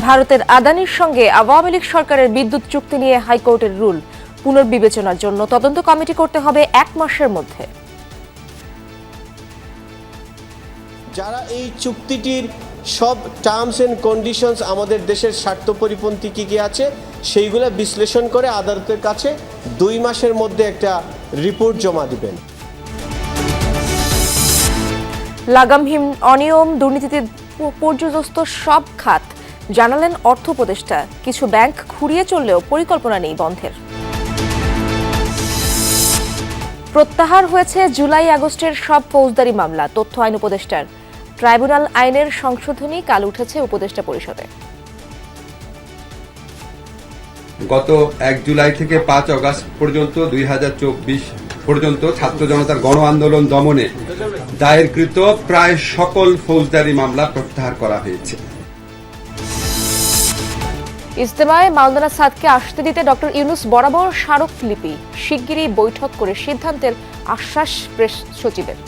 ভারতের আদানির সঙ্গে আওয়ামী লীগ সরকারের বিদ্যুৎ চুক্তি নিয়ে হাইকোর্টের রুল পুনর্বিবেচনার জন্য তদন্ত কমিটি করতে হবে 1 মাসের মধ্যে। যারা এই চুক্তিটির সব টার্মস এন্ড কন্ডিশনস আমাদের দেশের স্বার্থ পরিপন্থী কী কী আছে সেইগুলো বিশ্লেষণ করে আদালতের কাছে 2 মাসের মধ্যে একটা রিপোর্ট জমা দিবেন। লাগামহীন অনিয়ম দুর্নীতিতে পর্যদস্ত সব খাত জানালেন অর্থ উপদেষ্টা। কিছু ব্যাংক খুঁড়িয়ে চললেও পরিকল্পনা নেই বন্ধের। প্রত্যাহার হয়েছে জুলাই আগস্টের সব ফৌজদারি মামলা, তথ্য আইন উপদেষ্টার। ট্রাইব্যুনাল আইনের সংশোধনী কাল উঠেছে উপদেষ্টা পরিষদে। গত 1 জুলাই থেকে 5 আগস্ট পর্যন্ত 2024 পর্যন্ত ছাত্র জনতার গণ আন্দোলন দমনে দায়েরকৃত প্রায় সকল ফৌজদারি মামলা প্রত্যাহার করা হয়েছে। ইজতেমায় মাওলানা সাদকে আসতে দিতে ডক্টর ইউনূস বরাবর স্মারকলিপি, শিগগিরই বৈঠক করে সিদ্ধান্তের আশ্বাস প্রেস সচিবের।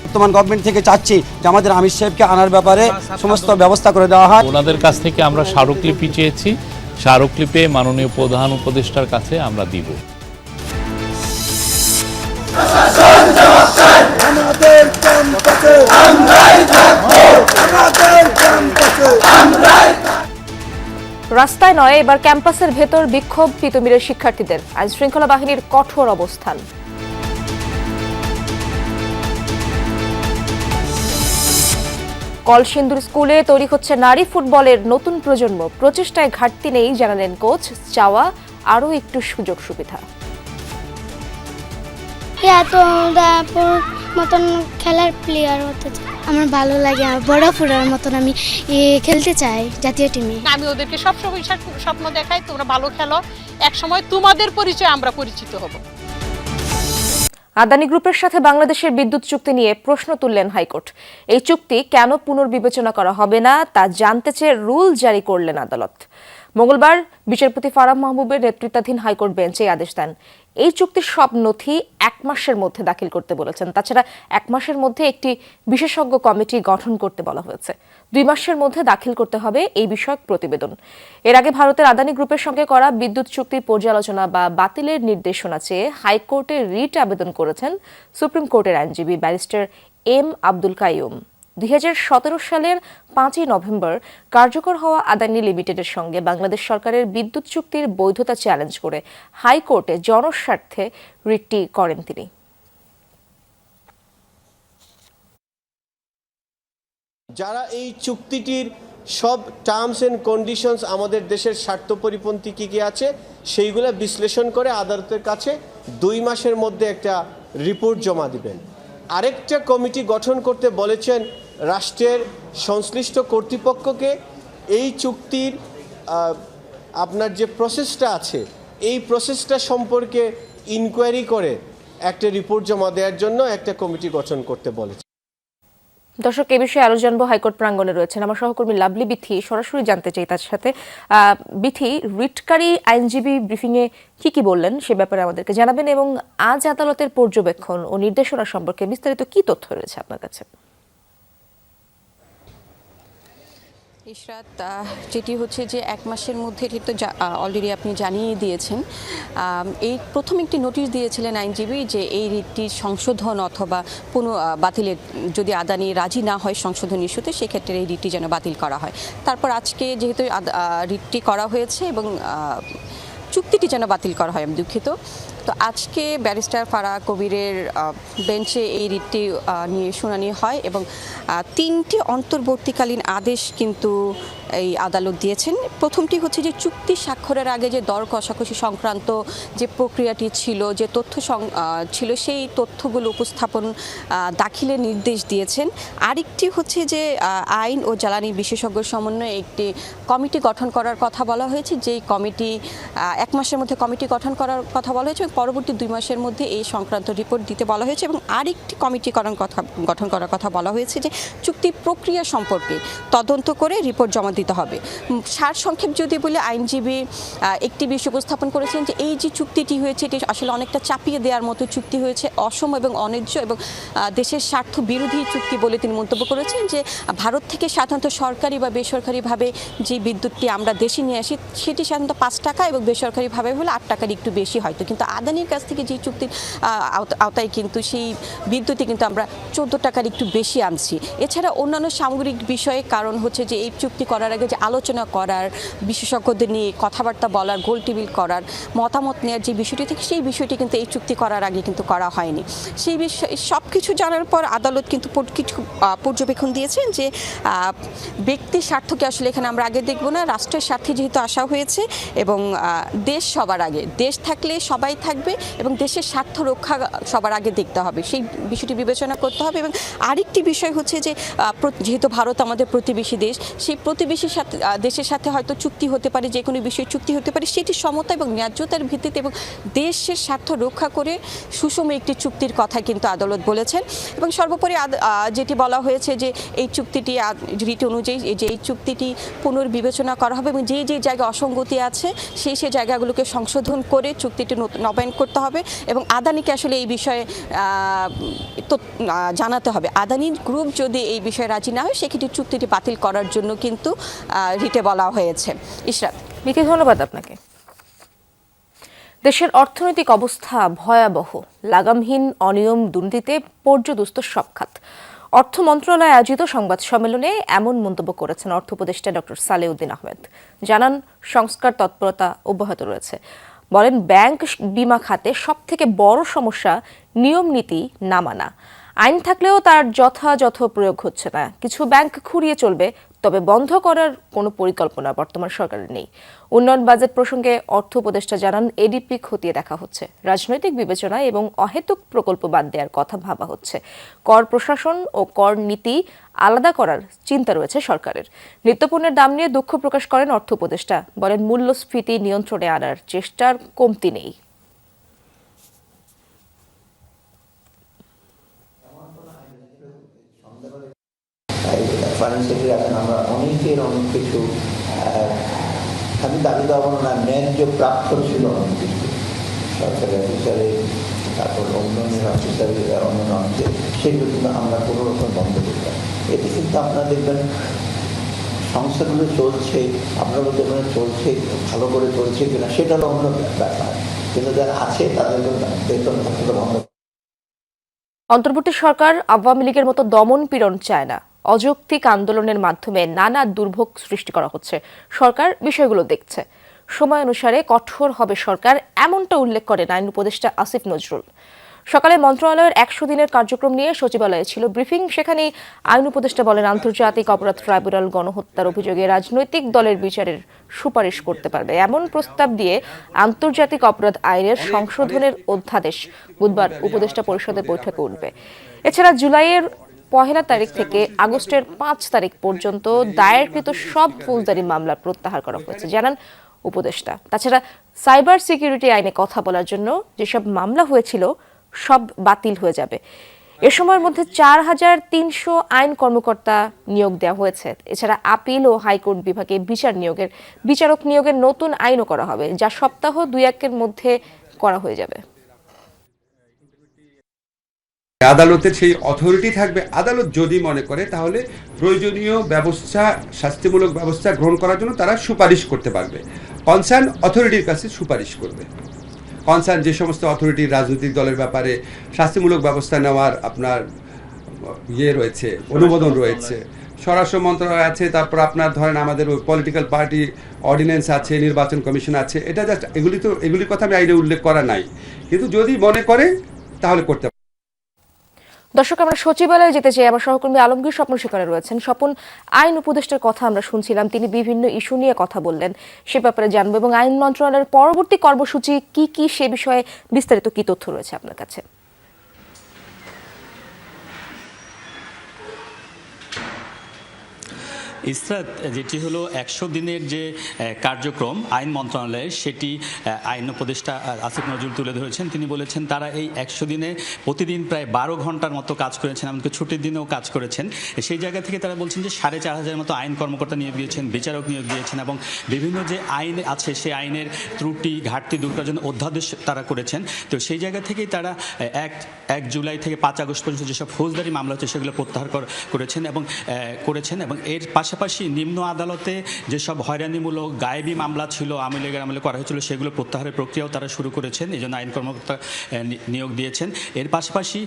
বর্তমান গভর্নমেন্ট থেকে চাচ্ছি যে আমাদের আমির সাহেবকে আনার ব্যাপারে সমস্ত ব্যবস্থা করে দেওয়া হয়। ওনাদের কাছ থেকে আমরা স্মারকলিপি চেয়েছি, স্মারকলিপি মাননীয় প্রধান উপদেষ্টার কাছে আমরা দিব। রাস্তায় নয়, এবার ক্যাম্পাসের ভেতর বিক্ষোভ তিতুমিরের শিক্ষার্থীদের। আইনশৃঙ্খলা বাহিনীর কঠোর অবস্থান। কলসিন্দুর স্কুলে তৈরি হচ্ছে নারী ফুটবলের নতুন প্রজন্ম। প্রচেষ্টায় ঘাটতি নেই জানালেন কোচ, চাওয়া আরও একটু সুযোগ সুবিধা। মতন খেলার প্লেয়ার হতে চাই, আমার ভালো লাগে। বড় ফুরার মতন আমি খেলতে চাই জাতীয় টিমে। আমি ওদেরকে সবসময় স্বপ্ন দেখাই, তোমরা ভালো খেলো, একসময় তোমাদের পরিচয় আমরা পরিচিত হব। আদানি গ্রুপের সাথে বাংলাদেশের বিদ্যুৎ চুক্তি নিয়ে প্রশ্ন তুললেন হাইকোর্ট। এই চুক্তি কেন পুনর্বিবেচনা করা হবে না তা জানতে চেয়ে রুল জারি করলেন আদালত। মঙ্গলবার বিচারপতি ফারাহ মাহবুবের নেতৃত্বাধীন হাইকোর্ট বেঞ্চ এই আদেশ দেন। এই চুক্তির সব নথি 1 মাসের মধ্যে দাখিল করতে বলেছেন। তাছাড়া 1 মাসের মধ্যে একটি বিশেষজ্ঞ কমিটি গঠন করতে বলা হয়েছে। 2 মাসের মধ্যে দাখিল করতে হবে এই বিষয়ক প্রতিবেদন। এর আগে ভারতের আদানি গ্রুপের সঙ্গে করা বিদ্যুৎ চুক্তির পর্যালোচনা বা বাতিলের নির্দেশনা চেয়ে হাইকোর্টে রিট আবেদন করেছেন সুপ্রিম কোর্টের আইনজীবী ব্যারিস্টার এম আব্দুল কাইয়ুম। 2017 সালের 5 নভেম্বর কার্যকর হওয়া আদানি লিমিটেডের সঙ্গে বাংলাদেশ সরকারের বিদ্যুৎ চুক্তির বৈধতা চ্যালেঞ্জ করে হাইকোর্টে জনস্বার্থে রিটটি করেন তিনি। যারা এই চুক্তিটির সব টার্মস এন্ড কন্ডিশনস আমাদের দেশের স্বার্থ পরিপন্থী কী কী আছে সেইগুলো বিশ্লেষণ করে আদালতের কাছে 2 মাসের মধ্যে একটা রিপোর্ট জমা দিবেন। আরেকটা কমিটি গঠন করতে বলেছেন রাষ্ট্রের সংশ্লিষ্ট কর্তৃপক্ষকে। এই চুক্তির আপনার যে প্রসেসটা আছে এই প্রসেসটা সম্পর্কে ইনকোয়ারি করে একটা রিপোর্ট জমা দেওয়ার জন্য একটা কমিটি গঠন করতে বলেছে। দর্শক, এ বিষয়ে আরো জানবো। হাইকোর্ট প্রাঙ্গণে রয়েছেন আমার সহকর্মী লাভলি বিথি। সরাসরি জানতে চাই তার সাথে। বিথি, রিটকারী আইনজীবী ব্রিফিংয়ে কি বললেন সে ব্যাপারে আমাদেরকে জানাবেন এবং আজ আদালতের পর্যবেক্ষণ ও নির্দেশনা সম্পর্কে বিস্তারিত কি তথ্য রয়েছে আপনার কাছে? ইশরাত, যেটি হচ্ছে যে 1 মাসের মধ্যে, এটি তো অলরেডি আপনি জানিয়ে দিয়েছেন। এই প্রথম একটি নোটিশ দিয়েছিলেন আইনজীবী যে এই রিটটির সংশোধন অথবা বাতিলের, যদি আদানি রাজি না হয় সংশোধন ইস্যুতে, সেক্ষেত্রে এই রিটটি যেন বাতিল করা হয়। তারপর আজকে যেহেতু রিটটি করা হয়েছে এবং চুক্তিটি যেন বাতিল করা হয়, আমি দুঃখিত। তো আজকে ব্যারিস্টার ফারাহ কবিরের বেঞ্চে এই রিটটি নিয়ে শুনানি হয় এবং 3টি অন্তর্বর্তীকালীন আদেশ কিন্তু এই আদালত দিয়েছেন। প্রথমটি হচ্ছে যে চুক্তি স্বাক্ষরের আগে যে দর কষাকষি সংক্রান্ত যে প্রক্রিয়াটি ছিল, যে তথ্য ছিল, সেই তথ্যগুলো উপস্থাপন দাখিলের নির্দেশ দিয়েছেন। আরেকটি হচ্ছে যে আইন ও জ্বালানি বিশেষজ্ঞ সমন্বয়ে একটি কমিটি গঠন করার কথা বলা হয়েছে, যেই কমিটি 1 মাসের মধ্যে কমিটি গঠন করার কথা বলা হয়েছে। পরবর্তী 2 মাসের মধ্যে এই সংক্রান্ত রিপোর্ট দিতে বলা হয়েছে এবং আরেকটি কমিটি গঠন করার কথা বলা হয়েছে যে চুক্তি প্রক্রিয়া সম্পর্কে তদন্ত করে রিপোর্ট জমা দিতে হবে। সারসংক্ষেপ যদি বলে আইনজীবী একটি বিষয় উপস্থাপন করেছেন যে এই যে চুক্তিটি হয়েছে এটি আসলে অনেকটা চাপিয়ে দেওয়ার মতো চুক্তি হয়েছে, অসম এবং অন্যায্য এবং দেশের স্বার্থ বিরোধী চুক্তি বলে তিনি মন্তব্য করেছেন যে ভারত থেকে সাধারণত সরকারি বা বেসরকারিভাবে যে বিদ্যুৎটি আমরা দেশে নিয়ে আসি সেটি সাধারণত 5 টাকা এবং বেসরকারিভাবে হলে 8 টাকার একটু বেশি হয়তো, কিন্তু আদানির কাছ থেকে যে চুক্তির আওতায় কিন্তু সেই বিদ্যুৎই কিন্তু আমরা 14 টাকার একটু বেশি আনছি। এছাড়া অন্যান্য সামগ্রিক বিষয়ে কারণ হচ্ছে যে এই চুক্তি করার আগে যে আলোচনা করার, বিশেষজ্ঞদের নিয়ে কথাবার্তা বলার, গোল টেবিল করার, মতামত নেওয়ার যে বিষয়টি থেকে সেই বিষয়টি কিন্তু এই চুক্তি করার আগে কিন্তু করা হয়নি। সেই বিষয়ে সব কিছু জানার পর আদালত কিন্তু কিছু পর্যবেক্ষণ দিয়েছেন যে ব্যক্তির স্বার্থকে আসলে এখানে আমরা আগে দেখব না, রাষ্ট্রের স্বার্থে যেহেতু আসা হয়েছে এবং দেশ সবার আগে, দেশ থাকলে সবাই থাকবে এবং দেশের স্বার্থ রক্ষা সবার আগে দেখতে হবে, সেই বিষয়টি বিবেচনা করতে হবে। এবং আরেকটি বিষয় হচ্ছে যে যেহেতু ভারত আমাদের প্রতিবেশী দেশ, সেই প্রতিবেশীর সাথে দেশের সাথে হয়তো চুক্তি হতে পারে, যে কোনো বিষয়ে চুক্তি হতে পারে, সেটি সমতা এবং ন্যায্যতার ভিত্তিতে এবং দেশের স্বার্থ রক্ষা করে সুষম একটি চুক্তির কথা কিন্তু আদালত বলেছেন। এবং সর্বোপরি যেটি বলা হয়েছে যে এই চুক্তিটি রীতি অনুযায়ী যে এই চুক্তিটি পুনর্বিবেচনা করা হবে এবং যে জায়গায় অসঙ্গতি আছে সেই জায়গাগুলোকে সংশোধন করে চুক্তিটি নবায়ন করতে হবে এবং আদানিকে আসলে এই বিষয়ে জানাতে হবে। আদানি গ্রুপ যদি এই বিষয়ে রাজি না হয় সেক্ষেত্রে চুক্তিটি বাতিল করার জন্য কিন্তু রিটে বলা হয়েছে। ইশরাত, বিকি, ধন্যবাদ আপনাকে। দেশের অর্থনৈতিক অবস্থা ভয়াবহ, লাগামহীন অনিয়ম, দুর্নীতিতে পর্যদুস্ত সব খাত। অর্থ মন্ত্রণালয়ে আয়োজিত সংবাদ সম্মেলনে এমন মন্তব্য করেছেন অর্থ উপদেষ্টা ডক্টর সালেউদ্দিন আহমেদ। জানান সংস্কার তৎপরতা অব্যাহত রয়েছে। বলেন ব্যাংক বিমা খাতে সবথেকে বড় সমস্যা নিয়ম নীতি না মানা। আইন থাকলেও তার যথাযথ প্রয়োগ হচ্ছে না। কিছু ব্যাংক খুঁড়িয়ে চলবে, তবে বন্ধ করার কোনো পরিকল্পনা বর্তমান সরকারের নেই। উন্নয়ন বাজেট প্রসঙ্গে অর্থ উপদেষ্টা জানান এডিপি খতিয়ে দেখা হচ্ছে, রাজনৈতিক বিবেচনা এবং অহেতুক প্রকল্প বাদ দেওয়ার কথা ভাবা হচ্ছে। কর প্রশাসন ও কর নীতি আলাদা করার চিন্তা রয়েছে সরকারের। নিত্যপণ্যের দাম নিয়ে দুঃখ প্রকাশ করেন অর্থ উপদেষ্টা, বলেন মূল্যস্ফীতি নিয়ন্ত্রণে আনার চেষ্টার কমতি নেই। আমরা অনেকের অনেক কিছু খালি দাবি দেওয়া না, ন্যায্য প্রাপ্য ছিল অনেক কিছু সরকারি অফিসারে, তারপর অন্যান্য অফিসারের অন্যান্য অংশে, সেগুলো কিন্তু আমরা কোনো রকম বন্ধ করতাম। এতে কিন্তু আপনারা দেখবেন সংস্থাগুলো চলছে, আপনারা যেখানে চলছে ভালো করে চলছে কিনা সেটা হলো অন্য ব্যাপার, কিন্তু যারা আছে তাদের বেতন বন্ধ। অন্তর্বর্তী সরকার আওয়ামী লীগের মতো দমন পীড়ন চায় না। অযৌক্তিক আন্দোলনের মাধ্যমে নানা দুর্ভোগ সৃষ্টি করা হচ্ছে, সরকার বিষয়গুলো দেখছে। সময় অনুসারে কঠোর হবে সরকার, এমনটা উল্লেখ করেন আইন উপদেষ্টা আসিফ নজরুল। সকালে মন্ত্রণালয়ের 100 দিনের কার্যক্রম নিয়ে সচিবালয়ে ছিল ব্রিফিং। সেখানে আইন উপদেষ্টা বলেন আন্তর্জাতিক অপরাধ ট্রাইব্যুনাল গণহত্যার অভিযোগে রাজনৈতিক দলের বিচারের সুপারিশ করতে পারবে, এমন প্রস্তাব দিয়ে আন্তর্জাতিক অপরাধ আইনের সংশোধনের অধ্যাদেশ বুধবার উপদেষ্টা পরিষদের বৈঠকে উঠবে। এছাড়া জুলাইয়ের 1 তারিখ থেকে আগস্টের 5 তারিখ পর্যন্ত দায়েরকৃত সব ফৌজদারি মামলা প্রত্যাহার করা হয়েছে, জানান উপদেষ্টা। তাছাড়া সাইবার সিকিউরিটি আইনে কথা বলার জন্য যেসব মামলা হয়েছিল সব বাতিল হয়ে যাবে। এ সময়ের মধ্যে 4300 আইন কর্মকর্তা নিয়োগ দেওয়া হয়েছে। এছাড়া আপিল ও হাইকোর্ট বিভাগে বিচারক নিয়োগের নতুন আইনও করা হবে, যা সপ্তাহ 2-1 মধ্যে করা হয়ে যাবে। আদালতের সেই অথরিটি থাকবে। আদালত যদি মনে করে তাহলে প্রয়োজনীয় ব্যবস্থা, শাস্তিমূলক ব্যবস্থা গ্রহণ করার জন্য তারা সুপারিশ করতে পারবে। কনসার্ন অথরিটির কাছে সুপারিশ করবে। কনসার্ন যে সমস্ত অথরিটি রাজনৈতিক দলের ব্যাপারে শাস্তিমূলক ব্যবস্থা নেওয়ার আপনার রয়েছে, অনুমোদন রয়েছে, স্বরাষ্ট্র মন্ত্রণালয় আছে, তারপর আপনার ধরেন আমাদের পলিটিক্যাল পার্টি অর্ডিন্যান্স আছে, নির্বাচন কমিশন আছে। এটা জাস্ট এগুলির কথা আমি আইনে উল্লেখ করা নাই, কিন্তু যদি মনে করে তাহলে করতে। দর্শক, আমরা সচিবালয়ে যেতে চাই। আমার সহকর্মী আলমগীর স্বপন সেখানে রয়েছেন। স্বপন, আইন উপদেষ্টার কথা আমরা শুনছিলাম, তিনি বিভিন্ন ইস্যু নিয়ে কথা বললেন, সে ব্যাপারে জানবো এবং আইন মন্ত্রণালয়ের পরবর্তী কর্মসূচি কি সে বিষয়ে বিস্তারিত কি তথ্য রয়েছে আপনার কাছে? ইসরাত, যেটি হলো 100 দিনের যে কার্যক্রম আইন মন্ত্রণালয়ের, সেটি আইন উপদেষ্টা আসিফ নজরুল তুলে ধরেছেন। তিনি বলেছেন তারা এই 100 দিনে প্রতিদিন প্রায় 12 ঘন্টার মতো কাজ করেছেন, এমনকি ছুটির দিনেও কাজ করেছেন। সেই জায়গা থেকে তারা বলছেন যে 4500 মতো আইন কর্মকর্তা নিয়োগ দিয়েছেন, বিচারক নিয়োগ দিয়েছেন এবং বিভিন্ন যে আইন আছে সেই আইনের ত্রুটি ঘাটতি দূর করার জন্য অধ্যাদেশ তারা করেছেন। তো সেই জায়গা থেকেই তারা 1 জুলাই থেকে 5 আগস্ট পর্যন্ত যেসব ফৌজদারি মামলা হচ্ছে সেগুলো প্রত্যাহার করেছেন এবং এর পাশাপাশি নিম্ন আদালতে যেসব হয়রানিমূলক গায়েবী মামলা ছিল আওয়ামী লীগের আমলে করা হয়েছিল সেগুলো প্রত্যাহারের প্রক্রিয়াও তারা শুরু করেছেন, এই জন্য আইন কর্মকর্তা নিয়োগ দিয়েছেন। এর পাশাপাশি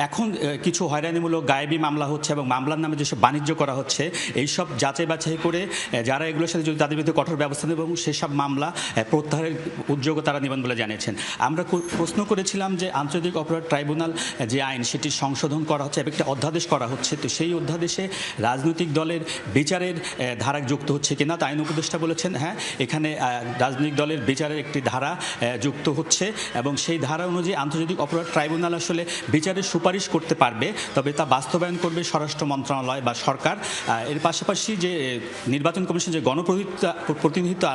এখন কিছু হয়রানিমূলক গায়েবী মামলা হচ্ছে এবং মামলার নামে যেসব বাণিজ্য করা হচ্ছে এইসব যাচাই বাছাই করে যারা এগুলোর সাথে যদি তাদের বিরুদ্ধে কঠোর ব্যবস্থা নেবে এবং সেসব মামলা প্রত্যাহারের উদ্যোগও তারা নেবেন বলে জানিয়েছেন। আমরা প্রশ্ন করেছিলাম যে আন্তর্জাতিক অপরাধ ট্রাইব্যুনাল যে আইন সেটি সংশোধন করা হচ্ছে এবং একটা অধ্যাদেশ করা হচ্ছে, তো সেই অধ্যাদেশে রাজনৈতিক দলের বিচারের ধারা যুক্ত হচ্ছে কিনা। তো আইন উপদেষ্টা বলেছেন হ্যাঁ, এখানে রাজনৈতিক দলের বিচারের একটি ধারা যুক্ত হচ্ছে এবং সেই ধারা অনুযায়ী আন্তর্জাতিক অপরাধ ট্রাইব্যুনাল আসলে বিচারের সুপারিশ করতে পারবে, তবে তা বাস্তবায়ন করবে স্বরাষ্ট্র মন্ত্রণালয় বা সরকার। এর পাশাপাশি যে নির্বাচন কমিশন যে গণপ্রতিনিধিত্ব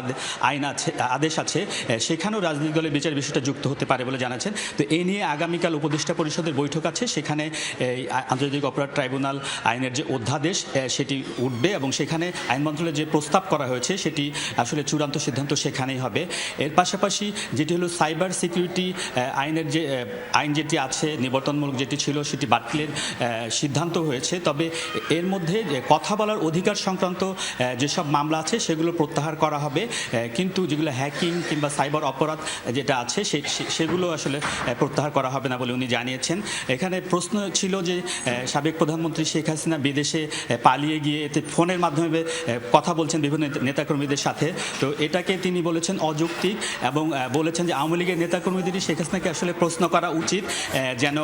আইন আছে, আদেশ আছে, সেখানেও রাজনৈতিক দলের বিচারের বিষয়টা যুক্ত হতে পারে বলে জানাচ্ছেন। তো এই নিয়ে আগামীকাল উপদেষ্টা পরিষদের বৈঠক আছে, সেখানে এই আন্তর্জাতিক অপরাধ ট্রাইব্যুনাল আইনের যে অধ্যাদেশ সেটি উঠবে এবং সেখানে আইন মন্ত্রণালয়ের যে প্রস্তাব করা হয়েছে সেটি আসলে চূড়ান্ত সিদ্ধান্ত সেখানেই হবে। এর পাশাপাশি যেটি হলো সাইবার সিকিউরিটি আইনের যে আইন যেটি আছে নিবর্তনমূলক যেটি ছিল সেটি বাতিলের সিদ্ধান্ত হয়েছে, তবে এর মধ্যে কথা বলার অধিকার সংক্রান্ত যেসব মামলা আছে সেগুলো প্রত্যাহার করা হবে, কিন্তু যেগুলো হ্যাকিং কিংবা সাইবার অপরাধ যেটা আছে সেগুলো আসলে প্রত্যাহার করা হবে না বলে উনি জানিয়েছেন। এখানে প্রশ্ন ছিল যে সাবেক প্রধানমন্ত্রী শেখ হাসিনা বিদেশে পালিয়ে গিয়ে ফোনের মাধ্যমে কথা বলছেন বিভিন্ন নেতাকর্মীদের সাথে, তো এটাকে তিনি বলেছেন অযৌক্তিক এবং বলেছেন যে আওয়ামী লীগের নেতাকর্মীদেরই শেখ হাসিনাকে আসলে প্রশ্ন করা উচিত যেন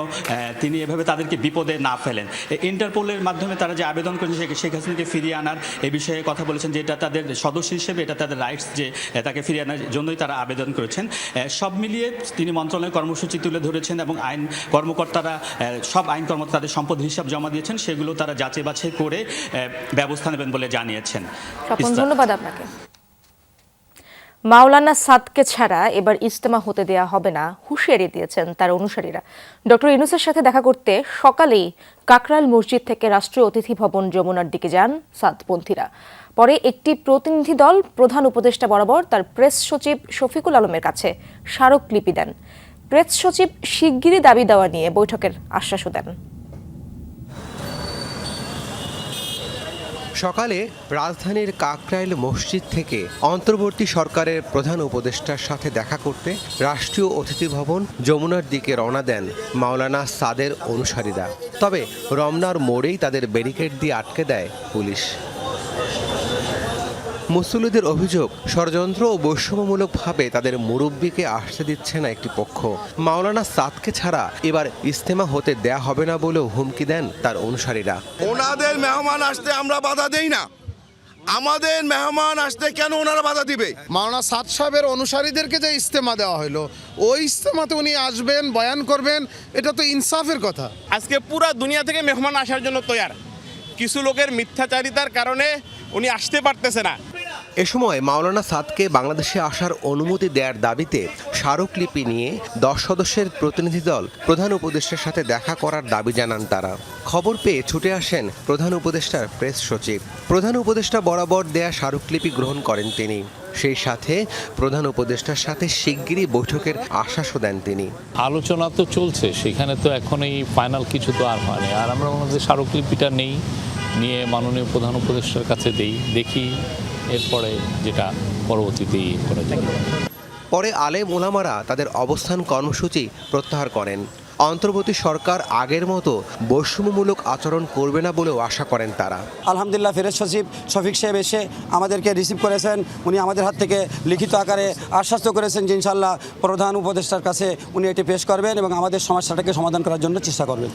তিনি এভাবে তাদেরকে বিপদে না ফেলেন। ইন্টারপোলের মাধ্যমে তারা যে আবেদন করেছেন শেখ হাসিনাকে ফিরিয়ে আনার এই বিষয়ে কথা বলেছেন যে এটা তাদের সদস্য হিসেবে এটা তাদের রাইটস যে তাকে ফিরিয়ে আনার জন্যই তারা আবেদন করেছেন। সব মিলিয়ে তিনি মন্ত্রণালয়ের কর্মসূচি তুলে ধরেছেন এবং আইন কর্মকর্তারা সব আইন কর্মকর্তা তাদের সম্পদ হিসাব জমা দিয়েছেন, সেগুলো তারা যাচাই বাছাই করে ব্যবস্থা নেবেন বলে জানিয়েছেন। ধন্যবাদ আপনাকে। মাওলানা সাদকে ছাড়া এবার ইজতেমা হতে দেয়া হবে না হুঁশিয়ারি দিয়েছেন তার অনুসারীরা। ডক্টর ইউনূসের সাথে দেখা করতে সকালেই কাকরাইল মসজিদ থেকে রাষ্ট্রীয় অতিথি ভবন যমুনার দিকে যান সাদপন্থীরা। পরে একটি প্রতিনিধি দল প্রধান উপদেষ্টা বরাবর তার প্রেস সচিব শফিকুল আলমের কাছে স্মারকলিপি দেন। প্রেস সচিব শিগগিরই দাবি দেওয়া নিয়ে বৈঠকের আশ্বাসও দেন। সকালে রাজধানীর কাকরাইল মসজিদ থেকে অন্তর্বর্তী সরকারের প্রধান উপদেষ্টার সাথে দেখা করতে রাষ্ট্রীয় অতিথি ভবন যমুনার দিকে রওনা দেন মাওলানা সাদের অনুসারীরা। তবে রমনার মোড়েই তাদের ব্যারিকেড দিয়ে আটকে দেয় পুলিশ। মুসল্লিদের অভিযোগ, ষড়যন্ত্র ও বৈষম্যমূলকভাবে তাদের মুরব্বীকে আসতে দিচ্ছে না একটি পক্ষ। মাওলানা সাদকে ছাড়া এবার ইজতেমা হতে দেয়া হবে না বলেও হুমকি দেন তার অনুসারীরা। ওনাদের মেহমান আসতে আমরা বাধা দেই না, আমাদের মেহমান আসতে কেন ওনারা বাধা দিবে? মাওলানা সাদ সাহেবের অনুসারীদেরকে যে ইজতেমা দেওয়া হলো, ওই ইজতেমাতে উনি আসবেন, বয়ান করবেন, এটা তো ইনসাফের কথা। আজকে পুরো দুনিয়া থেকে মেহমান আসার জন্য তৈয়ার, কিছু লোকের মিথ্যাচারিতার কারণে উনি আসতে পারতেছে না। এ সময় মাওলানা সাদকে বাংলাদেশে আসার অনুমতি দেওয়ার দাবিতে স্মারকলিপি নিয়ে 10 সদস্যের প্রতিনিধি দল প্রধান উপদেষ্টার সাথে দেখা করার দাবি জানান তারা। খবর পেয়ে ছুটে আসেন প্রধান উপদেষ্টার প্রেস সচিব। প্রধান উপদেষ্টা বরাবর দেয়া স্মারকলিপি গ্রহণ করেন তিনি। সেই সাথে প্রধান উপদেষ্টার সাথে শিগগিরই বৈঠকের আশ্বাসও দেন তিনি। আলোচনা তো চলছে, সেখানে তো এখন এই ফাইনাল কিছু তো আর হয়নি। আর আমরা আমাদের স্মারকলিপিটা নিয়ে মাননীয় প্রধান উপদেষ্টার কাছে দেখি এরপরে যেটা পরবর্তীতে করা যায়। পরে আলেম ওলামারা তাদের অবস্থান কর্মসূচি প্রত্যাহার করেন। অন্তর্বর্তী সরকার আগের মতো বৈষম্যমূলক আচরণ করবে না বলেও আশা করেন তারা। আলহামদুলিল্লাহ, ফেরেজ সচিব শফিক সাহেব এসে আমাদেরকে রিসিভ করেছেন। উনি আমাদের হাত থেকে লিখিত আকারে আশ্বস্ত করেছেন যে ইনশাআল্লাহ প্রধান উপদেষ্টার কাছে উনি এটি পেশ করবেন এবং আমাদের সমস্যাটাকে সমাধান করার জন্য চেষ্টা করবেন।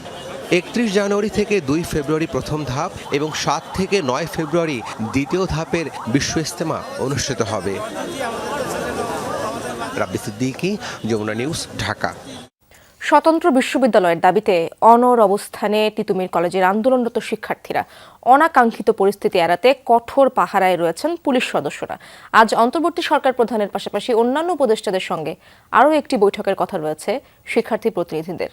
31 জানুয়ারি থেকে 2 ফেব্রুয়ারি প্রথম ধাপ এবং 7 থেকে 9 ফেব্রুয়ারি দ্বিতীয় ধাপের বিশ্ব ইজতেমা অনুষ্ঠিত হবে। রাব্বি সিদ্দিকী, যমুনা নিউজ, ঢাকা। স্বতন্ত্র বিশ্ববিদ্যালয়ের দাবিতে অনড় অবস্থানে তিতুমির কলেজের আন্দোলনরত শিক্ষার্থীরা অনাকাঙ্ক্ষিত পরিস্থিতি এড়াতে কঠোর পাহারায় রয়েছেন পুলিশ সদস্যরা। আজ অন্তর্বর্তী সরকার প্রধানের পাশাপাশি অন্যান্য উপদেষ্টাদের সঙ্গে আরও একটি বৈঠকের কথা রয়েছে শিক্ষার্থী প্রতিনিধিদের।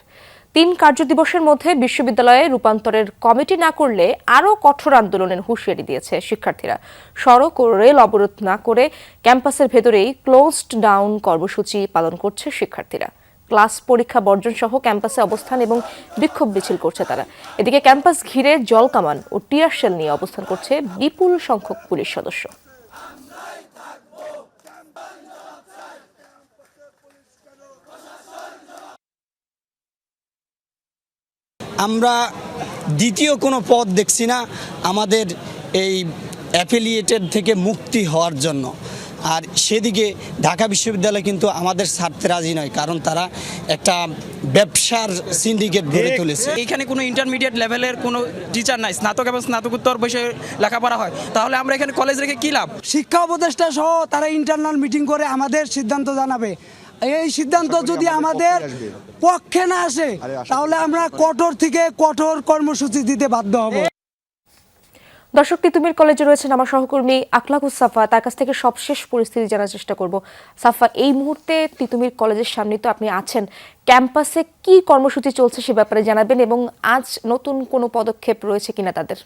3 কার্যদিবসের মধ্যে বিশ্ববিদ্যালয়ে রূপান্তরের কমিটি না করলে আরও কঠোর আন্দোলনের হুঁশিয়ারি দিয়েছে শিক্ষার্থীরা। সড়ক ও রেল অবরোধ না করে ক্যাম্পাসের ভেতরেই ক্লোজড ডাউন কর্মসূচি পালন করছে শিক্ষার্থীরা। ক্লাস পরীক্ষা বর্জন সহ ক্যাম্পাসে অবস্থান এবং বিক্ষোভ মিছিল করছে তারা। এদিকে ক্যাম্পাস ঘিরে জলকামান ও টিয়ার শেল নিয়ে অবস্থান করছে বিপুল সংখ্যক পুলিশ সদস্য। আমরা দ্বিতীয় কোনো পথ দেখছি না আমাদের এই অ্যাফিলিয়েটেড থেকে মুক্তি হওয়ার জন্য। আর সেদিকে ঢাকা বিশ্ববিদ্যালয় কিন্তু আমাদের ছাড়তে রাজি নয়, কারণ তারা একটা ব্যবসার সিন্ডিকেট গড়ে তুলেছে। এখানে কোনো ইন্টারমিডিয়েট লেভেলের কোনো টিচার নাই, স্নাতক এবং স্নাতকোত্তর বিষয়ে লেখাপড়া হয়, তাহলে আমরা এখানে কলেজ রেখে কী লাভ? শিক্ষা উপদেষ্টা সহ তারা ইন্টারনাল মিটিং করে আমাদের সিদ্ধান্ত জানাবে। এই সিদ্ধান্ত যদি আমাদের পক্ষে না আসে তাহলে আমরা কঠোর থেকে কঠোর কর্মসূচি দিতে বাধ্য হব। দর্শক, তিতুমির কলেজে রয়েছেন আমার সহকর্মী আকলাকুস সাফা, তার কাছ থেকে সবশেষ পরিস্থিতি জানার চেষ্টা করব। সাফা, এই মুহূর্তে তিতুমির কলেজের সামনে তো আপনি আছেন, ক্যাম্পাসে কি কর্মসূচি চলছে সে ব্যাপারে জানাবেন এবং আজ নতুন কোনো পদক্ষেপ রয়েছে কিনা তাদের?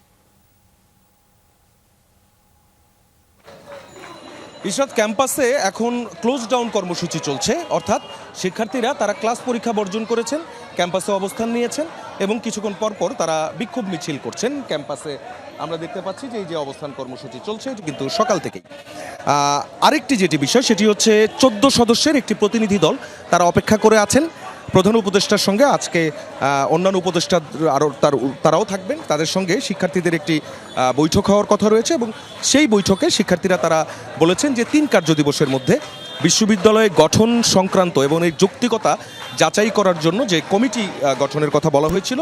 ইশরাত, ক্যাম্পাসে এখন ক্লোজ ডাউন কর্মসূচি চলছে, অর্থাৎ শিক্ষার্থীরা তারা ক্লাস পরীক্ষা বর্জন করেছেন, ক্যাম্পাসে অবস্থান নিয়েছেন এবং কিছুক্ষণ পর তারা বিক্ষোভ মিছিল করছেন ক্যাম্পাসে। আমরা দেখতে পাচ্ছি যে এই যে অবস্থান কর্মসূচি চলছে কিন্তু সকাল থেকেই। আরেকটি যেটি বিষয় সেটি হচ্ছে 14 সদস্যের একটি প্রতিনিধি দল তারা অপেক্ষা করে আছেন প্রধান উপদেষ্টার সঙ্গে। আজকে অন্যান্য উপদেষ্টা তারাও থাকবেন, তাদের সঙ্গে শিক্ষার্থীদের একটি বৈঠক হওয়ার কথা রয়েছে এবং সেই বৈঠকে শিক্ষার্থীরা তারা বলেছেন যে 3 কার্যদিবসের মধ্যে বিশ্ববিদ্যালয়ে গঠন সংক্রান্ত এবং এই যৌক্তিকতা যাচাই করার জন্য যে কমিটি গঠনের কথা বলা হয়েছিল,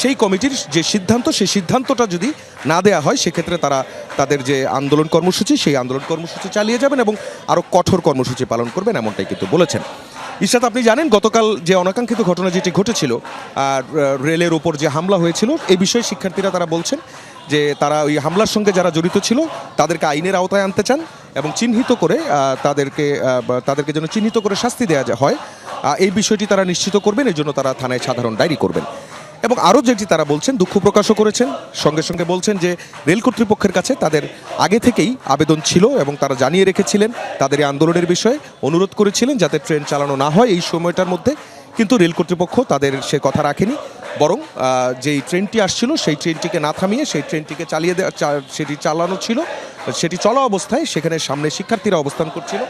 সেই কমিটির যে সিদ্ধান্ত, সেই সিদ্ধান্তটা যদি না দেয়া হয় সেক্ষেত্রে তারা তাদের যে আন্দোলন কর্মসূচি সেই আন্দোলন কর্মসূচি চালিয়ে যাবেন এবং আরও কঠোর কর্মসূচি পালন করবেন, এমনটাই কিন্তু বলেছেন। ইশরাত, আপনি জানেন গতকাল যে অনাকাঙ্ক্ষিত ঘটনা যেটি ঘটেছিল, রেলের ওপর যে হামলা হয়েছিল, এই বিষয়ে শিক্ষার্থীরা তারা বলছেন যে তারা ওই হামলার সঙ্গে যারা জড়িত ছিল তাদেরকে আইনের আওতায় আনতে চান এবং চিহ্নিত করে তাদেরকে যেন চিহ্নিত করে শাস্তি দেওয়া হয়, এই বিষয়টি তারা নিশ্চিত করবেন। এই জন্য তারা থানায় সাধারণ ডায়েরি করবেন এবং আরও যেটি তারা বলছেন, দুঃখ প্রকাশও করেছেন, সঙ্গে সঙ্গে বলছেন যে রেল কর্তৃপক্ষের কাছে তাদের আগে থেকেই আবেদন ছিল এবং তারা জানিয়ে রেখেছিলেন তাদের এই আন্দোলনের বিষয়ে, অনুরোধ করেছিলেন যাতে ট্রেন চালানো না হয় এই সময়টার মধ্যে, কিন্তু রেল কর্তৃপক্ষ তাদের সে কথা রাখেনি, বরং যেই ট্রেনটি আসছিল সেই ট্রেনটিকে না থামিয়ে সেই ট্রেনটিকে সেটি চালানো ছিল, সেটি চলা অবস্থায় সেখানে সামনে শিক্ষার্থীরা অবস্থান করছিল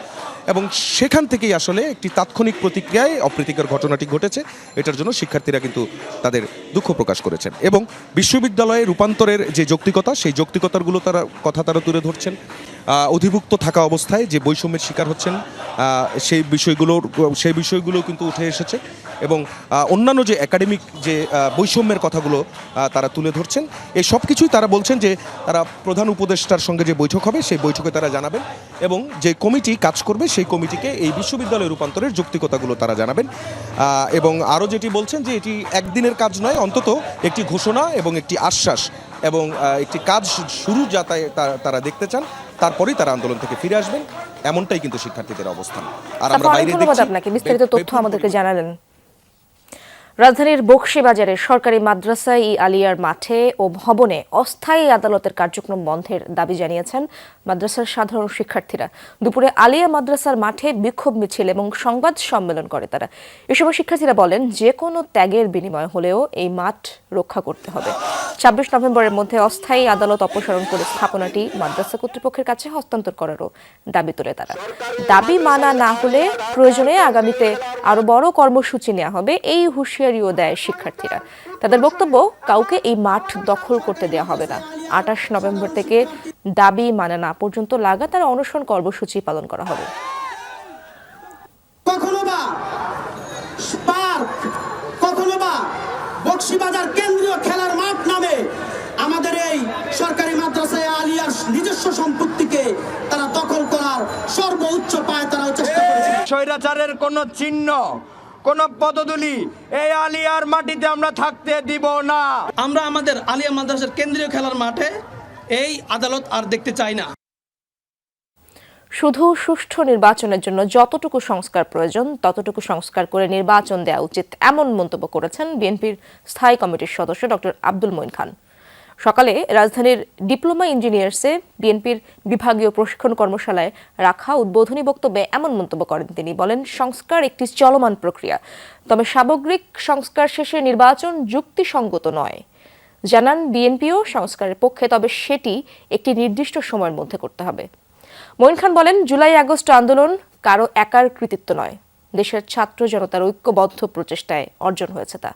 এবং সেখান থেকেই আসলে একটি তাৎক্ষণিক প্রতিক্রিয়ায় অপ্রীতিকর ঘটনাটি ঘটেছে। এটার জন্য শিক্ষার্থীরা কিন্তু তাদের দুঃখ প্রকাশ করেছেন এবং বিশ্ববিদ্যালয়ে রূপান্তরের যে যৌক্তিকতা, সেই যৌক্তিকতাগুলো তারা তুলে ধরছেন। অধিভুক্ত থাকা অবস্থায় যে বৈষম্যের শিকার হচ্ছেন সেই বিষয়গুলো কিন্তু উঠে এসেছে এবং অন্যান্য যে একাডেমিক যে বৈষম্যের কথাগুলো তারা তুলে ধরছেন। এই সব কিছুই তারা বলছেন যে তারা প্রধান উপদেষ্টার সঙ্গে যে বৈঠক হবে সেই বৈঠকে তারা জানাবেন এবং যে কমিটি কাজ করবে সেই কমিটিকে এই বিশ্ববিদ্যালয় রূপান্তরের যৌক্তিকতাগুলো তারা জানাবেন এবং আরও যেটি বলছেন যে এটি একদিনের কাজ নয়, অন্তত একটি ঘোষণা এবং একটি আশ্বাস এবং একটি কাজ শুরু যাতে তারা দেখতে চান, তারপরেই তারা আন্দোলন থেকে ফিরে আসবেন, এমনটাই কিন্তু শিক্ষার্থীদের অবস্থান। আর আমরা বাইরে দেখছি, আপনাকে বিস্তারিত তথ্য আমাদেরকে জানালেন। রাজধানীর বকশীবাজারে সরকারি মাদ্রাসা ই আলিয়ার মাঠে ও ভবনে অস্থায়ী আদালতের কার্যক্রম বন্ধের দাবি জানিয়েছেন মাদ্রাসার সাধারণ শিক্ষার্থীরা। দুপুরে আলিয়া মাদ্রাসার মাঠে বিক্ষোভ মিছিল এবং সংবাদ সম্মেলন করে তারা। এ সময় শিক্ষার্থীরা বলেন যে কোনো ত্যাগের বিনিময় হলেও এই মাঠ রক্ষা করতে হবে। 26 নভেম্বরের মধ্যে অস্থায়ী আদালত অপসারণ করে স্থাপনাটি মাদ্রাসা কর্তৃপক্ষের কাছে হস্তান্তর করারও দাবি তোলে তারা। দাবি মানা না হলে প্রয়োজনে আগামীতে আরো বড় কর্মসূচি নেওয়া হবে, এই হুঁশিয়ারিও দেয় শিক্ষার্থীরা। তাদের বক্তব্য, কাউকে এই মাঠ দখল করতে দেওয়া হবে না। 28 নভেম্বর থেকে দাবি মানা না পর্যন্ত লাগাতার অনশন কর্মসূচি পালন করা হবে। কখনো বা পার্ক, কখনো বা বকশীবাজার কেন্দ্রীয় খেলার মাঠ নামে আমাদের এই সরকারি মাদ্রাসায় আলিয়ার নিজস্ব সম্পত্তিকে তারা দখল করার সর্বোচ্চ পায় তারা চেষ্টা করেছে। স্বৈরাচারের কোনো চিহ্ন কোন পদদুলি এই আলিয়ার মাটিতে আমরা থাকতে দিব না। আমরা আমাদের আলিয়া মাদ্রাসার কেন্দ্রীয় খেলার মাঠে এই আদালত আর দেখতে চাই না। শুধু সুষ্ঠু নির্বাচনের জন্য যতটুকু সংস্কার প্রয়োজন ততটুকু সংস্কার করে নির্বাচন দেওয়া উচিত, এমন মন্তব্য করেছেন বিএনপির স্থায়ী কমিটির সদস্য ডক্টর আব্দুল মঈন খান। সকালে রাজধানীর ডিপ্লোমা ইঞ্জিনিয়ার্সে বিএনপির বিভাগীয় প্রশিক্ষণ কর্মশালায় রাখা উদ্বোধনী বক্তব্যে এমন মন্তব্য করেন তিনি। বলেন, সংস্কার একটি চলমান প্রক্রিয়া, তবে সামগ্রিক সংস্কার শেষে নির্বাচন যুক্তিসঙ্গত নয়। জানান বিএনপিও সংস্কারের পক্ষে, তবে সেটি একটি নির্দিষ্ট সময়ের মধ্যে করতে হবে। মঈন খান বলেন, জুলাই আগস্ট আন্দোলন কারো একার কৃতিত্ব নয়, দেশের ছাত্র জনতার ঐক্যবদ্ধ প্রচেষ্টায় অর্জন হয়েছে তা।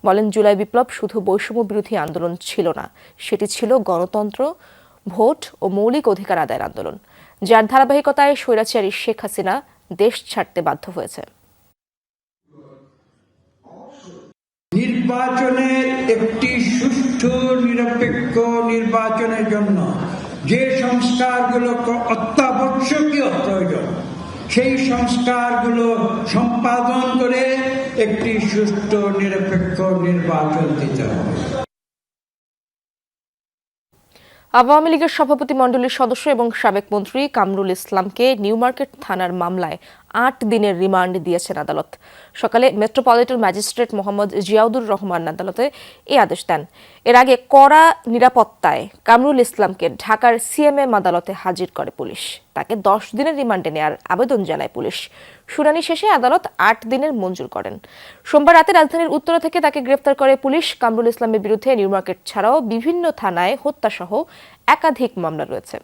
বলেন, জুলাই বিপ্লব শুধু বৈষম্য বিরোধী আন্দোলন ছিল না, সেটি ছিল গণতন্ত্র, ভোট ও মৌলিক অধিকার আদায়ের আন্দোলন, যার ধারাবাহিকতায় স্বৈরাচারী শেখ হাসিনা দেশ ছাড়তে বাধ্য হয়েছে। নির্বাচনের একটি সুষ্ঠু নিরপেক্ষ নির্বাচনের জন্য যে সংস্কারগুলো অত্যাবশ্যকীয় প্রয়োজন, সেই সংস্কারগুলো সম্পাদন করে একটি সুষ্ঠু নিরপেক্ষ নির্বাচন দিতে হবে। আওয়ামী লীগের সভাপতি মণ্ডলীর সদস্য এবং সাবেক মন্ত্রী কামরুল ইসলামকে নিউ মার্কেট থানার মামলায় ৮ দিনের রিমান্ড দিয়েছেন আদালত। সকালে মেট্রোপলিটন ম্যাজিস্ট্রেট মোহাম্মদ জিয়াউদুর রহমান আদালতে এই আদেশ দেন। এর আগে কড়া নিরাপত্তায় কামরুল ইসলামকে ঢাকার সিএমএম আদালতে হাজির করে পুলিশ। তাকে 10 দিনের রিমান্ডে নেওয়ার আবেদন জানায় পুলিশ। শুনানি শেষে আদালত 8 দিনের মঞ্জুর করেন। সোমবার রাতে রাজধানীর উত্তরা থেকে তাকে গ্রেফতার করে পুলিশ। কামরুল ইসলামের বিরুদ্ধে নিউ মার্কেট ছাড়াও বিভিন্ন থানায় হত্যাসহ একাধিক মামলা রয়েছে।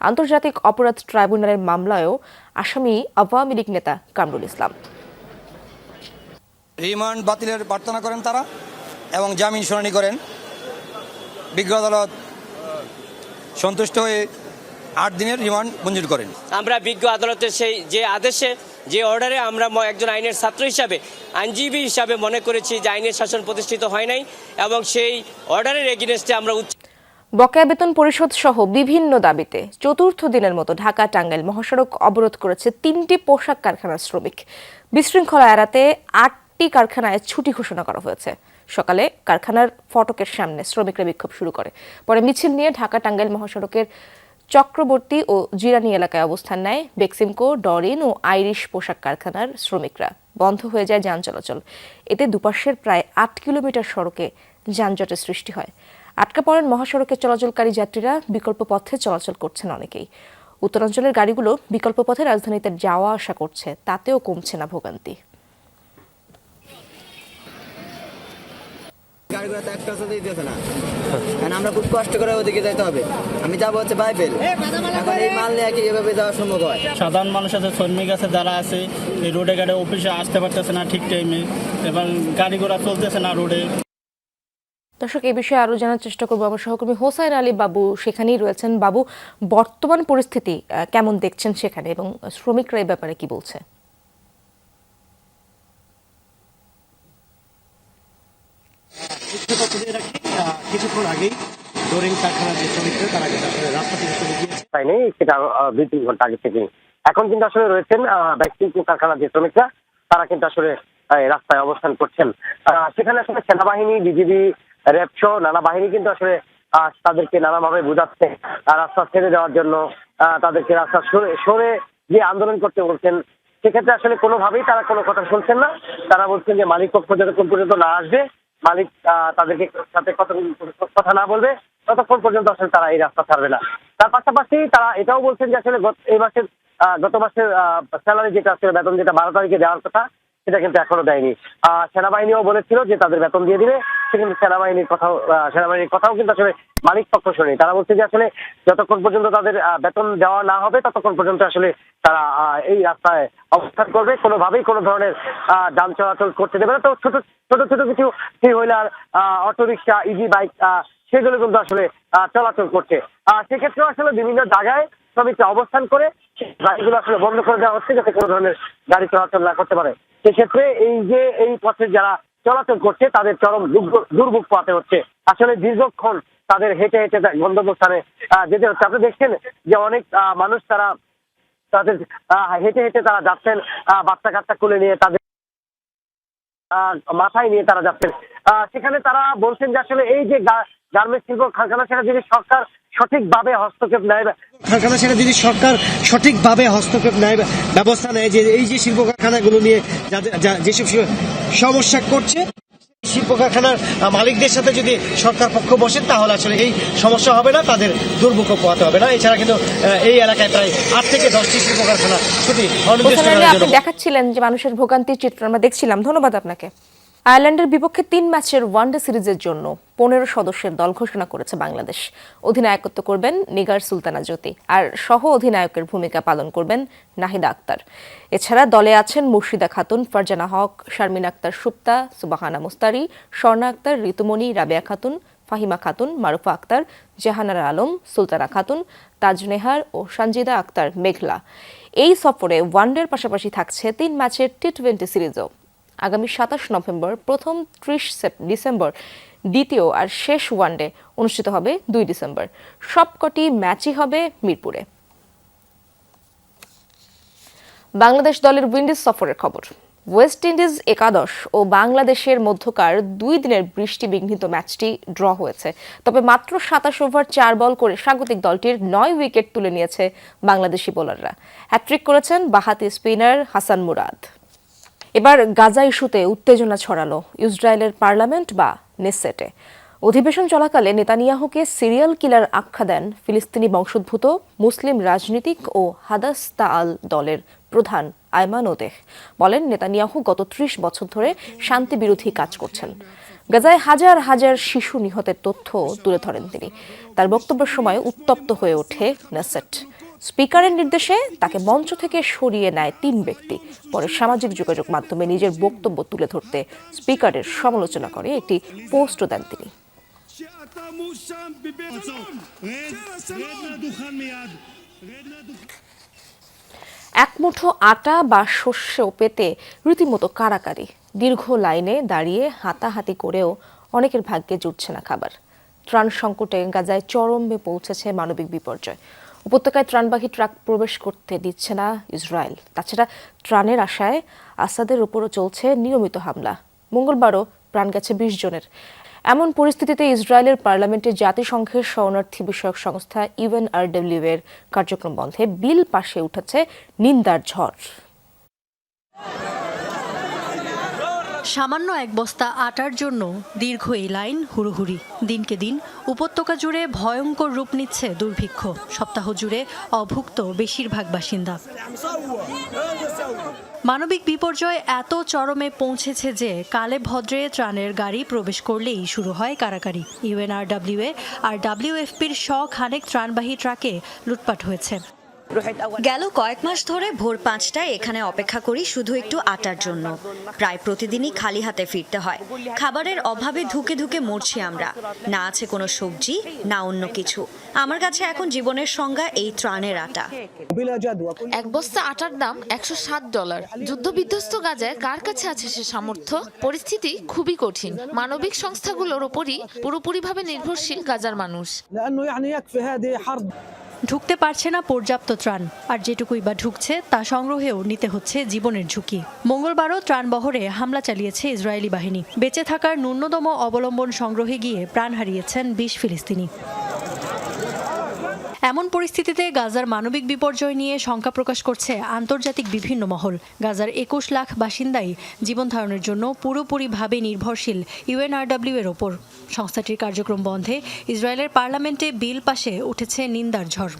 আন্তর্জাতিক অপরাধ ট্রাইব্যুনালের মামলায়ও আসামি আওয়ামী লীগ নেতা কামরুল ইসলাম। রিমান্ড বাতিলের প্রার্থনা করেন তারা এবং জামিন শুনানি করেন। বিজ্ঞ আদালত সন্তুষ্ট হয়ে 8 দিনের রিমান্ড মঞ্জুর করেন। আমরা বিজ্ঞ আদালতের সেই যে আদেশে, যে অর্ডারে আমরা একজন আইনের ছাত্র হিসাবে, আইনজীবী হিসাবে মনে করেছি যে আইনের শাসন প্রতিষ্ঠিত হয় নাই এবং সেই অর্ডারের এগেইনস্টে আমরা বকেয়া বেতন পরিশোধ সহ বিভিন্ন দাবিতে চতুর্থ দিনের মতো ঢাকা টাঙ্গাইল মহাসড়ক অবরোধ করেছে 3টি পোশাক কারখানার শ্রমিক। বিশৃঙ্খলা এড়াতে 8টি কারখানায় ছুটি ঘোষণা করা হয়েছে। সকালে কারখানার ফটকের সামনে শ্রমিকরা বিক্ষোভ শুরু করে। পরে মিছিল নিয়ে ঢাকা টাঙ্গাইল মহাসড়কের চক্রবর্তী ও জিরানি এলাকায় অবস্থান নেয় বেক্সিমকো, ডরিন ও আইরিশ পোশাক কারখানার শ্রমিকরা। বন্ধ হয়ে যায় যান চলাচল। এতে দুপাশের প্রায় 8 কিলোমিটার সড়কে যানজটের সৃষ্টি হয়। আটকা পড়েন মহাসড়কে চলাচলকারী যাত্রীরা। বিকল্প পথে চলাচল করছেন অনেকেই। উত্তরাঞ্চলের গাড়িগুলো বিকল্প পথে রাজধানীতে যাওয়া আসা করছে, তাতেও কমছে না ভোগান্তি। গাড়িগুলো তো একটা সাথে দিতেছে না, কারণ আমরা খুব কষ্ট করে ওদিকে যেতে হবে। আমি যাবো হচ্ছে বাইবেল, এখন এই মাল নিয়ে কি এভাবে যাওয়া সম্ভব হয়? সাধারণ মানুষ আছে, শ্রমিক আছে, যারা আছে এই রোডে গাড়ি অফিসে আসতে পারতেছে না ঠিক টাইমে, এবং গাড়ি ঘোড়া চলতেছে না রোডে। দর্শক, এই বিষয়ে আরো জানার চেষ্টা করবো। আমার সহকর্মী হোসাইন আলী বাবু সেখানেই রয়েছেন। বাবু, বর্তমান পরিস্থিতি কেমন দেখছেন সেখানে, এবং শ্রমিকরা এই ব্যাপারে কি বলছে? কিছুক্ষণ আগেই ডোরিং কারখানার যে শ্রমিকরা তারা কিন্তু আসলে রাস্তা থেকে চলে গিয়েছে, তাই নেই সেটা 2-3 ঘন্টা আগে থেকে এখন কিন্তু আসলে রয়েছেন বেক্সিমকো কারখানার যে শ্রমিকরা, তারা কিন্তু আসলে রাস্তায় অবস্থান করছেন। সেখানে আসলে সেনাবাহিনী, বিজিবি, র্যাব সহ নানা বাহিনী কিন্তু আসলে তাদেরকে নানাভাবে বোঝাচ্ছে রাস্তা ছেড়ে দেওয়ার জন্য, তাদেরকে রাস্তা সরে যে আন্দোলন করতে বলছেন। সেক্ষেত্রে আসলে কোনোভাবেই তারা কোনো কথা শুনছেন না। তারা বলছেন যে মালিক পক্ষ যতক্ষণ পর্যন্ত না আসবে, মালিক তাদেরকে সাথে কথা না বলবে, ততক্ষণ পর্যন্ত আসলে তারা এই রাস্তা ছাড়বে না। তার পাশাপাশি তারা এটাও বলছেন যে আসলে গত মাসের স্যালারি যেটা আসলে বেতন যেটা 12 তারিখে দেওয়ার কথা, সেটা কিন্তু এখনো দেয়নি। সেনাবাহিনীও বলেছিল যে তাদের বেতন দিয়ে দিবে, সে কিন্তু সেনাবাহিনীর কথাও কিন্তু আসলে মালিক পক্ষ শোনেনি। তারা বলছে যে আসলে যতক্ষণ পর্যন্ত তাদের বেতন দেওয়া না হবে ততক্ষণ পর্যন্ত আসলে তারা এই রাস্তায় অবস্থান করবে, কোনোভাবেই কোনো ধরনের যান চলাচল করতে দেবে না। তো ছোট ছোট কিছু three wheeler, autorickshaw, easy bike, সেগুলো কিন্তু আসলে চলাচল করছে। সেক্ষেত্রেও আসলে বিভিন্ন জায়গায় শ্রমিকরা অবস্থান করে গাড়িগুলো আসলে বন্ধ করে দেওয়া হচ্ছে, যাতে কোনো ধরনের গাড়ি চলাচল না করতে পারে। সেক্ষেত্রে এই পথে যারা চলাচল করছে তাদের চরম দুর্ভোগ পাতে হচ্ছে। আসলে দীর্ঘক্ষণ তাদের হেঁটে হেঁটে গন্তব্যস্থানে যেতে হচ্ছে। আপনি দেখছেন যে অনেক মানুষ তাদের হেঁটে হেঁটে তারা যাচ্ছেন বাচ্চা কাচ্চা কোলে নিয়ে, তাদের মাথায় নিয়ে তারা যাচ্ছেন। সেখানে তারা বলছেন যে আসলে এই যে গার্মেন্টস শিল্প কারখানা, সেটা যদি সরকার সঠিকভাবে হস্তক্ষেপ নেয়, কারখানা সেটা যদি সরকার সঠিকভাবে হস্তক্ষেপ নেয়, ব্যবস্থা নেয়, যে এই যে শিল্প কারখানাগুলো নিয়ে যেসব সমস্যা করছে, শিল্প কারখানার মালিকদের সাথে যদি সরকার পক্ষ বসেন, তাহলে আসলে এই সমস্যা হবে না, তাদের দুর্ভোগ পোহাতে হবে না। এছাড়া কিন্তু এই এলাকায় প্রায় 8 থেকে 10টি শিল্প কারখানা ছুটি আপনি দেখাচ্ছিলেন যে মানুষের ভোগান্তির চিত্র আমরা দেখছিলাম। ধন্যবাদ আপনাকে। আয়ারল্যান্ডের বিপক্ষে 3 ম্যাচের ওয়ানডে সিরিজের জন্য 15 সদস্যের দল ঘোষণা করেছে বাংলাদেশ। অধিনায়কত্ব করবেন নিগার সুলতানা জ্যোতি, আর সহ অধিনায়কের ভূমিকা পালন করবেন নাহিদা আক্তার। এছাড়া দলে আছেন মুর্শিদা খাতুন, ফারজানা হক, শারমিন আক্তার সুপ্তা, সুবাহানা মুস্তারি, স্বর্ণা আক্তার, ঋতুমণি, রাবেয়া খাতুন, ফাহিমা খাতুন, মারুফা আক্তার, জাহানারা আলম, সুলতানা খাতুন, তাজনেহার ও সঞ্জিদা আক্তার মেঘলা। এই সফরে ওয়ানডের পাশাপাশি থাকছে 3 ম্যাচের টি-20 সিরিজও। আগামী 27 নভেম্বর প্রথম, 30 ডিসেম্বর দ্বিতীয় আর শেষ ওয়ানডে অনুষ্ঠিত হবে 2 ডিসেম্বর। সবকটি ম্যাচই হবে মিরপুরে। বাংলাদেশ দলের উইন্ডিজ সফরের খবর। ওয়েস্ট ইন্ডিজ একাদশ ও বাংলাদেশের মধ্যকার 2 দিনের বৃষ্টি বিঘ্নিত ম্যাচটি ড্র হয়েছে। তবে মাত্র 27 ওভার 4 বল করে স্বাগতিক দলটির 9 উইকেট তুলে নিয়েছে বাংলাদেশি বোলাররা। হ্যাট্রিক করেছেন বাঁহাতি স্পিনার হাসান মুরাদ। এবার গাজা ইস্যুতে উত্তেজনা ছড়ালো ইসরায়েলের পার্লামেন্ট বা নেসেটে। অধিবেশন চলাকালে নেতানিয়াহুকে সিরিয়াল কিলার আখ্যা দেন ফিলিস্তিনি বংশোদ্ভূত মুসলিম রাজনীতিক ও হাদাস তাআল দলের প্রধান আয়মান ওদেহ। বলেন, নেতানিয়াহু গত 30 বছর ধরে শান্তি বিরোধী কাজ করছেন। গাজায় হাজার হাজার শিশু নিহতের তথ্য তুলে ধরেন তিনি। তার বক্তব্যের সময় উত্তপ্ত হয়ে ওঠে নেসেট। স্পিকারের নির্দেশে তাকে মঞ্চ থেকে সরিয়ে নেয় 3 ব্যক্তি। পরে সামাজিক যোগাযোগ মাধ্যমে নিজের বক্তব্য তুলে ধরতে স্পিকারের সমালোচনা করে একটি পোস্টও দেন তিনি। এক মুঠো আটা বা শস্য পেতে রীতিমতো কারাকারি। দীর্ঘ লাইনে দাঁড়িয়ে হাতাহাতি করেও অনেকের ভাগ্যে জুটছে না খাবার। ত্রাণ সংকটে গাজায় চরমে পৌঁছেছে মানবিক বিপর্যয়। উপত্যকায় ত্রাণবাহী ট্রাক প্রবেশ করতে দিচ্ছে না ইসরায়েল। তাছাড়া ত্রাণের আশায় আসাদের উপরও চলছে নিয়মিত হামলা। মঙ্গলবারও প্রাণ গেছে 20 জনের। এমন পরিস্থিতিতে ইসরায়েলের পার্লামেন্টে জাতিসংঘের শরণার্থী বিষয়ক সংস্থা UNRWA এর কার্যক্রম বন্ধে বিল পাশে উঠেছে নিন্দার ঝড়। সামান্য এক বস্তা আটার জন্য দীর্ঘ এই লাইন, হুড়োহুড়ি। দিনকে দিন উপত্যকা জুড়ে ভয়ঙ্কর রূপ নিচ্ছে দুর্ভিক্ষ। সপ্তাহ জুড়ে অভুক্ত বেশিরভাগ বাসিন্দা। মানবিক বিপর্যয় এত চরমে পৌঁছেছে যে কালে ভদ্রে ত্রাণের গাড়ি প্রবেশ করলেই শুরু হয় কারাকারি। UNRWA আর WFPর খানেক ত্রাণবাহী ট্রাকে লুটপাট হয়েছে। গেল কয়েক মাস ধরে ভোর 5টায় এখানে অপেক্ষা করি শুধু একটু আটার জন্য। প্রায় প্রতিদিনই খালি হাতে ফিরতে হয়। খাবারের অভাবে ধুকে ধুকে মরছি আমরা। না আছে কোনো সবজি, না অন্য কিছু। আমার কাছে এখন জীবনের সংজ্ঞা এই ত্রাণের আটা। এক বস্তা আটার দাম $107। যুদ্ধবিধ্বস্ত গাজায় কার কাছে আছে সে সামর্থ্য? পরিস্থিতি খুবই কঠিন। মানবিক সংস্থাগুলোর উপরই পুরোপুরিভাবে নির্ভরশীল গাজার মানুষ। ঢুকতে পারছে না পর্যাপ্ত ত্রাণ, আর যেটুকুই বা ঢুকছে তা সংগ্রহেও নিতে হচ্ছে জীবনের ঝুঁকি। মঙ্গলবারও ত্রাণবহরে হামলা চালিয়েছে ইসরায়েলি বাহিনী। বেঁচে থাকার ন্যূনতম অবলম্বন সংগ্রহে গিয়ে প্রাণ হারিয়েছেন 20 ফিলিস্তিনি। এমন পরিস্থিতিতে গাজার মানবিক বিপর্যয় নিয়ে শঙ্কা প্রকাশ করছে আন্তর্জাতিক বিভিন্ন মহল। গাজার 21 লাখ বাসিন্দাই জীবন ধারণের জন্য পুরোপুরিভাবে নির্ভরশীল UNRWA এর ওপর। সংস্থাটির কার্যক্রম বন্ধে ইসরায়েলের পার্লামেন্টে বিল পাশে উঠেছে নিন্দার ঝড়।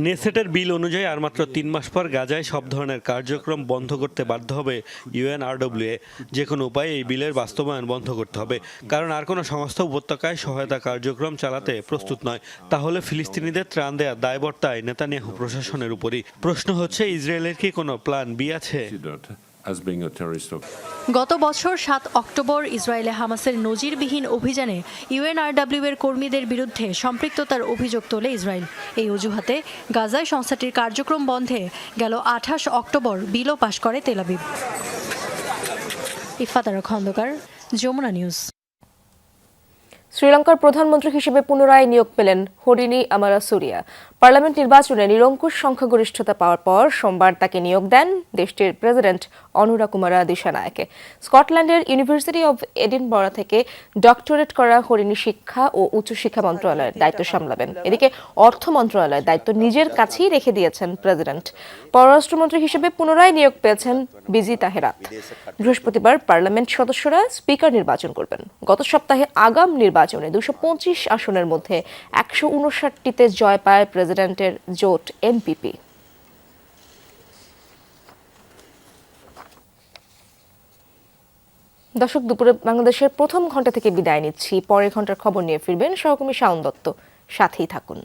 নেসেটের বিল অনুযায়ী আর মাত্র 3 মাস পর গাজায় সব ধরনের কার্যক্রম বন্ধ করতে বাধ্য হবে UNRWA। যে কোনো উপায়ে এই বিলের বাস্তবায়ন বন্ধ করতে হবে, কারণ আর কোনো সংস্থা উপত্যকায় সহায়তা কার্যক্রম চালাতে প্রস্তুত নয়। তাহলে ফিলিস্তিনিদের ত্রাণ দেওয়ার দায়বর্তায় নেতানিয়াহু প্রশাসনের উপরই। প্রশ্ন হচ্ছে, ইসরায়েলের কি কোনো প্ল্যান বি আছে? গত বছর 7 অক্টোবর ইসরায়েলে হামাসের নজিরবিহীন অভিযানে UNRWA এর কর্মীদের বিরুদ্ধে সম্পৃক্ততার অভিযোগ তোলে ইসরায়েল। এই অজুহাতে গাজায় সংস্থাটির কার্যক্রম বন্ধে গেল 28 অক্টোবর বিলও পাশ করে Tel Aviv. ইফাতারা Khandakar, Jamuna news. শ্রীলঙ্কার প্রধানমন্ত্রী হিসেবে পুনরায় নিয়োগ পেলেন হরিণী আমারাসুরিয়া। পার্লামেন্ট নির্বাচনে নিরঙ্কুশ সংখ্যাগরিষ্ঠতা পাওয়ার পর সোমবার তাকে নিয়োগ দেন দেশটির প্রেসিডেন্ট অনুরাকুমারা দিশানায়কে। স্কটল্যান্ডের ইউনিভার্সিটি অব এডিনবরা থেকে ডক্টরেট করা হরিণী শিক্ষা ও উচ্চশিক্ষা মন্ত্রণালয়ের দায়িত্ব সামলাবেন। এদিকে অর্থ মন্ত্রণালয়ের দায়িত্ব নিজের কাছেই রেখে দিয়েছেন প্রেসিডেন্ট। পররাষ্ট্রমন্ত্রী হিসেবে পুনরায় নিয়োগ পেয়েছেন বিজি তাহেরাত। বৃহস্পতিবার পার্লামেন্ট সদস্যরা স্পিকার নির্বাচন করবেন। গত সপ্তাহে আগাম নির্বাচনে 225 আসনের মধ্যে 159টিতে জয় পায় প্রেসিডেন্টের জোট এনপিপি। দর্শক, দুপুরে বাংলাদেশের প্রথম ঘন্টা থেকে বিদায় নিচ্ছি। পরের ঘন্টার খবর নিয়ে ফিরবেন সহকর্মী শাওন দত্ত। সাথেই থাকুন।